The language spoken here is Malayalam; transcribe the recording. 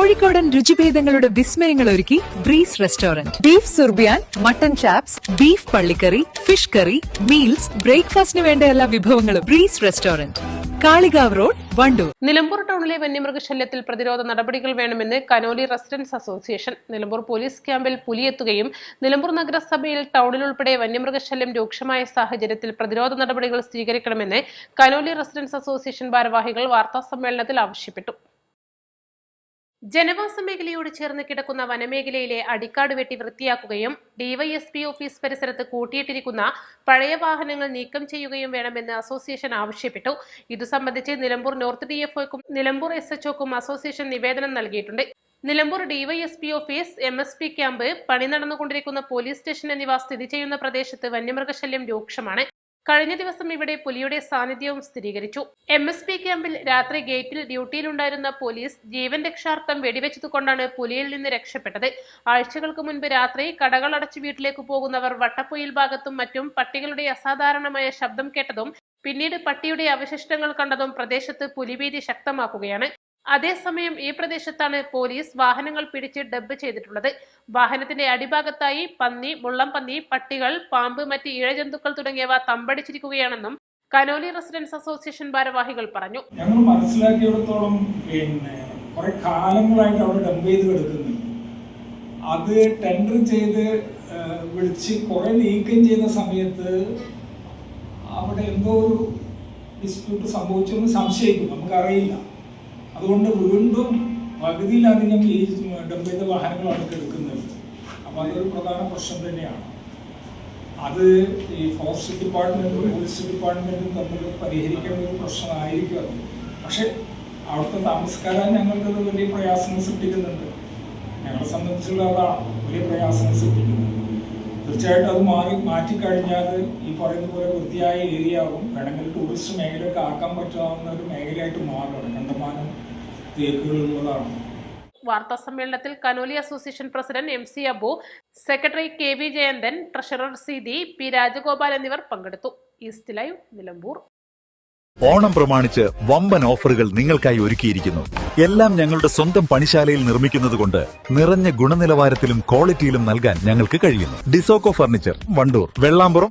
കോഴിക്കോടൻ രുചിഭേദങ്ങളുടെ വിസ്മയങ്ങൾ ഒരുക്കി ബ്രീസ് റെസ്റ്റോറന്റ്. ബീഫ് സുർബിയാൻ, മട്ടൻ ചാപ്സ്, ബീഫ് പള്ളിക്കറി, ഫിഷ് കറി, മീൽസ്, ബ്രേക്ക്ഫാസ്റ്റിന് വേണ്ട എല്ലാ വിഭവങ്ങളും. Breeze restaurant, Kalikavu road, Wandoor. Nilambur ടൗണിലെ വന്യമൃഗശല്യത്തിൽ പ്രതിരോധ നടപടികൾ വേണമെന്ന് Conolly residence association. Nilambur police ക്യാമ്പിൽ പുലിയെത്തുകയും നിലമ്പൂർ നഗരസഭയിൽ ടൗണിലുൾപ്പെടെ വന്യമൃഗശല്യം രൂക്ഷമായ സാഹചര്യത്തിൽ പ്രതിരോധ നടപടികൾ സ്വീകരിക്കണമെന്ന് കനോലി റെസിഡൻസ് അസോസിയേഷൻ ഭാരവാഹികൾ വാർത്താസമ്മേളനത്തിൽ ആവശ്യപ്പെട്ടു. ജനവാസ മേഖലയോട് ചേർന്ന് കിടക്കുന്ന വനമേഖലയിലെ അടിക്കാട് വെട്ടി വൃത്തിയാക്കുകയും ഡിവൈഎസ്പി ഓഫീസ് പരിസരത്ത് കൂട്ടിയിട്ടിരിക്കുന്ന പഴയ വാഹനങ്ങൾ നീക്കം ചെയ്യുകയും വേണമെന്ന് അസോസിയേഷൻ ആവശ്യപ്പെട്ടു. ഇതു സംബന്ധിച്ച് നിലമ്പൂർ നോർത്ത് ഡിഎഫ്ഒക്കും നിലമ്പൂർ എസ്എച്ച്ഒക്കും അസോസിയേഷൻ നിവേദനം നൽകിയിട്ടുണ്ട്. Nilambur DYSP office, MSP camp, പണി നടന്നുകൊണ്ടിരിക്കുന്ന പോലീസ് സ്റ്റേഷൻ എന്നിവ സ്ഥിതി ചെയ്യുന്ന പ്രദേശത്ത് വന്യമൃഗശല്യം രൂക്ഷമാണ്. കഴിഞ്ഞ ദിവസം ഇവിടെ പുലിയുടെ സാന്നിധ്യവും സ്ഥിരീകരിച്ചു. എംഎസ്പി ക്യാമ്പിൽ രാത്രി ഗേറ്റിൽ ഡ്യൂട്ടിയിലുണ്ടായിരുന്ന പോലീസ് ജീവൻ രക്ഷാർത്ഥം വെടിവെച്ചതുകൊണ്ടാണ് പുലിയിൽ നിന്ന് രക്ഷപ്പെട്ടത്. ആഴ്ചകൾക്ക് മുൻപ് രാത്രി കടകൾ അടച്ച് വീട്ടിലേക്ക് പോകുന്നവർ വട്ടപ്പൊയിൽ ഭാഗത്തും മറ്റും പട്ടികളുടെ അസാധാരണമായ ശബ്ദം കേട്ടതും പിന്നീട് പട്ടിയുടെ അവശിഷ്ടങ്ങൾ കണ്ടതും പ്രദേശത്ത് പുലിഭീതി ശക്തമാക്കുകയാണ്. അതേസമയം ഈ പ്രദേശത്താണ് പോലീസ് വാഹനങ്ങൾ പിടിച്ച് ഡബ്ബ് ചെയ്തിട്ടുള്ളത്. വാഹനത്തിന്റെ അടിഭാഗത്തായി പന്നി, മുള്ളംപന്നി, പട്ടികൾ, പാമ്പ്, മറ്റ് ഇഴജന്തുക്കൾ തുടങ്ങിയവ തമ്പടിച്ചിരിക്കുകയാണെന്നും കനോലി റെസിഡൻസ് അസോസിയേഷൻ ഭാരവാഹികൾ പറഞ്ഞു. ഞങ്ങൾ മനസ്സിലാക്കിയിടത്തോളം കുറെ കാലങ്ങളായിട്ട് അവിടെ ഡംപ് ചെയ്ത് കിടക്കുന്നുണ്ട്. അത് ടെൻഡർ ചെയ്ത് വിളിച്ച് കുറെ നീക്കം ചെയ്ത സമയത്ത് അവിടെ എന്തോ ഒരു ഡിസ്പ്യൂട്ട് സംഭവിച്ചെന്ന് സംശയിക്കും, നമുക്കറിയില്ല. അതുകൊണ്ട് വീണ്ടും പകുതിയിലധികം ഈ ഡംപ് ചെയ്ത വാഹനങ്ങൾ അവിടെ എടുക്കുന്നുണ്ട്. അപ്പോൾ അതൊരു പ്രധാന പ്രശ്നം തന്നെയാണ്. അത് ഈ ഫോറസ്റ്റ് ഡിപ്പാർട്ട്മെൻറ്റും പോലീസ് ഡിപ്പാർട്ട്മെൻറ്റും തമ്മിൽ പരിഹരിക്കേണ്ട ഒരു പ്രശ്നമായിരിക്കും അത്. പക്ഷെ അവിടുത്തെ താമസക്കാരായി ഞങ്ങൾക്ക് വലിയ പ്രയാസങ്ങൾ സൃഷ്ടിക്കുന്നുണ്ട്. ഞങ്ങളെ സംബന്ധിച്ചുള്ള അതാണ് വലിയ പ്രയാസങ്ങൾ സൃഷ്ടിക്കുന്നത്. തീർച്ചയായിട്ടും അത് മാറ്റിക്കഴിഞ്ഞാൽ ഈ പറയുന്ന പോലെ വൃത്തിയായ ഏരിയ ആകും. വേണമെങ്കിൽ ടൂറിസ്റ്റ് മേഖലയൊക്കെ ആക്കാൻ പറ്റാവുന്ന ഒരു മേഖലയായിട്ട് മാറുകയാണ്. കണ്ടമാനം തേക്കുകളുള്ളതാണ്. വാർത്താ സമ്മേളനത്തിൽ Canoli association president MC Abu, secretary KV Jayanthan, treasurer CD P Rajagopal എന്നിവർ പങ്കെടുത്തു. East live, Nilambur. ഓണം പ്രമാണിച്ച് വമ്പൻ ഓഫറുകൾ നിങ്ങൾക്കായി ഒരുക്കിയിരിക്കുന്നു. എല്ലാം ഞങ്ങളുടെ സ്വന്തം പണിശാലയിൽ നിർമ്മിക്കുന്നതുകൊണ്ട് നിറഞ്ഞ ഗുണനിലവാരത്തിലും ക്വാളിറ്റിയിലും നൽകാൻ ഞങ്ങൾക്ക് കഴിയുന്നു. ഡിസോക്കോ ഫർണിച്ചർ, വണ്ടൂർ, വെള്ളാമ്പുറം,